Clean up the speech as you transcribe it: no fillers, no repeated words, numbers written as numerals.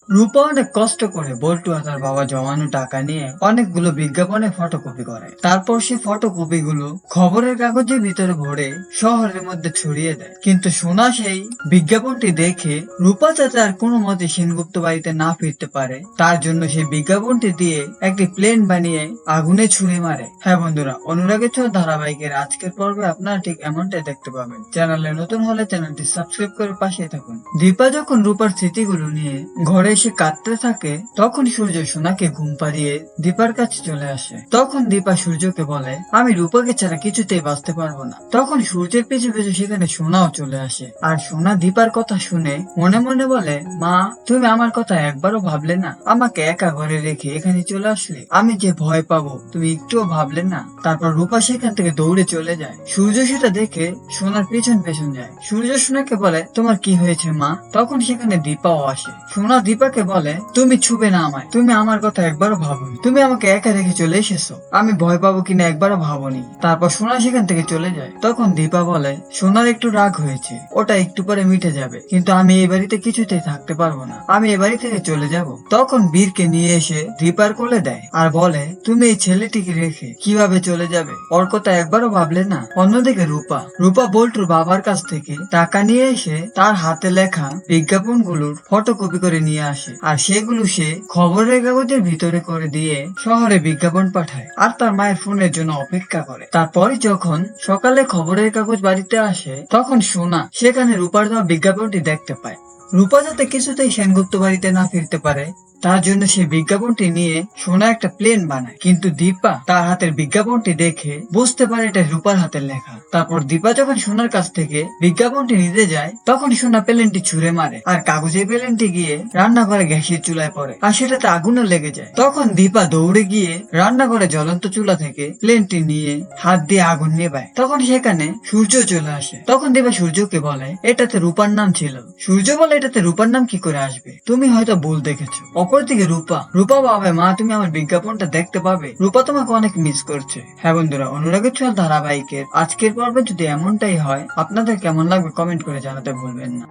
রূপা অনেক কষ্ট করে বল্টু আর তার বাবা জমানো টাকা নিয়ে অনেকগুলো বিজ্ঞাপনে ফটোকপি করে। তারপর সে ফটোকপি গুলো খবরের কাগজের ভিতরে ভরে শহরের মধ্যে ছড়িয়ে দেয়। কিন্তু সোনা সেই বিজ্ঞাপনটি দেখে রূপা যাতে আর কোনো মতে সেনগুপ্ত বাড়িতে না ফিরতে পারে তার জন্য সেই বিজ্ঞাপনটি দিয়ে একটি প্লেন বানিয়ে আগুনে ছুড়ে মারে। হ্যাঁ বন্ধুরা, অনুরাগের ছোঁয়া ধারাবাহিকের আজকের পর্বে আপনারা ঠিক এমনটাই দেখতে পাবেন। চ্যানেলে নতুন হলে চ্যানেলটি সাবস্ক্রাইব করে পাশে থাকুন। দীপা যখন রূপার স্মৃতিগুলো নিয়ে ঘরে এসে কাঁদতে থাকে তখন সূর্য সোনাকে ঘুম পাড়িয়ে দীপার কাছে চলে আসে। তখন দীপা সূর্যকে বলে, আমি রূপাকে ছাড়া কিছুতেই বাঁচতে পারবো না। তখন সূর্যের পিছু পিছু সেখানে সোনাও চলে আসে। আর সোনা দীপার কথা শুনে মনে মনে বলে, মা তুমি আমার কথা একবারও ভাবলে না? আমাকে একা ঘরে রেখে এখানে চলে আসলে আমি যে ভয় পাবো তুমি একটুও ভাবলে না? তারপর রূপা সেখান থেকে দৌড়ে চলে যায়। সূর্য সেটা দেখে সোনার পেছন পেছন যায়। সূর্য সোনাকে বলে, তোমার কি হয়েছে মা? তখন সেখানে দীপাও আসে। সোনা দীপাকে বলে, তুমি ছুবে না আমায়, তুমি আমার কথা একবারও ভাবোনি, তুমি আমাকে একা রেখে চলে এসেছো, আমি ভয় পাবো কিনা একবারও ভাবোনি। তারপর সোনা সেখান থেকে চলে যায়। তখন দীপা বলে, সোনার একটু রাগ হয়েছে, ওটা একটু পরে মিটে যাবে, কিন্তু আমি এই বাড়িতে কিছুতেই থাকতে পারবো না, আমি এ বাড়ি থেকে চলে যাব। তখন বীরকে নিয়ে এসে দীপার কোলে দেয় আর বলে, তুমি এই ছেলেটিকে রেখে কিভাবে চলে যাবে? ওর কথা একবারও ভাবলে না? অন্যদিকে রূপা বল্টুর বাবার কাছ থেকে টাকা নিয়ে এসে তার হাতে লেখা বিজ্ঞাপনগুলোর ফটোকপি করে নিয়ে আসে। আর সেগুলো সে খবরের কাগজের ভিতরে করে দিয়ে শহরে বিজ্ঞাপন পাঠায় আর তার মায়ের ফোনের জন্য অপেক্ষা করে। তারপরে যখন সকালে খবরের কাগজ বাড়িতে আসে তখন সোনা সেখানে রূপার দেওয়া বিজ্ঞাপনটি দেখতে পায়। রূপা যাতে কিছুতেই সেনগুপ্ত বাড়িতে না ফিরতে পারে তার জন্য সে বিজ্ঞাপনটি নিয়ে সোনা একটা প্লেন বানায়। কিন্তু দীপা তার হাতের বিজ্ঞাপনটি দেখে বুঝতে পারে এটা রূপার হাতের লেখা। তারপর দীপা যখন সোনার কাছ থেকে বিজ্ঞাপনটি নিতে যায় তখন সোনা প্লেনটি ছুঁড়ে মারে আর কাগজের প্লেনটি গিয়ে রান্নাঘরে গ্যাসের চুলায় পড়ে আর সেটাতে আগুনও লেগে যায়। তখন দীপা দৌড়ে গিয়ে রান্নাঘরে জ্বলন্ত চুলা থেকে প্লেনটি নিয়ে হাত দিয়ে আগুন নেভায়। তখন সেখানে সূর্য চলে আসে। তখন দীপা সূর্যকে বলে, এটাতে রূপার নাম ছিল। সূর্য বলে, এটাতে রূপার নাম কি করে আসবে? তুমি হয়তো ভুল দেখেছো। অপরদিকে রূপা ভাবে, মা তুমি আমার বিজ্ঞাপনটা দেখতে পাবে, রূপা তোমাকে অনেক মিস করছে। হ্যাঁ বন্ধুরা, অনুরাগের ছোঁয়া ধারাবাহিকের আজকের পর্বে যদি এমনটাই হয় আপনাদের কেমন লাগবে কমেন্ট করে জানাতে ভুলবেন না।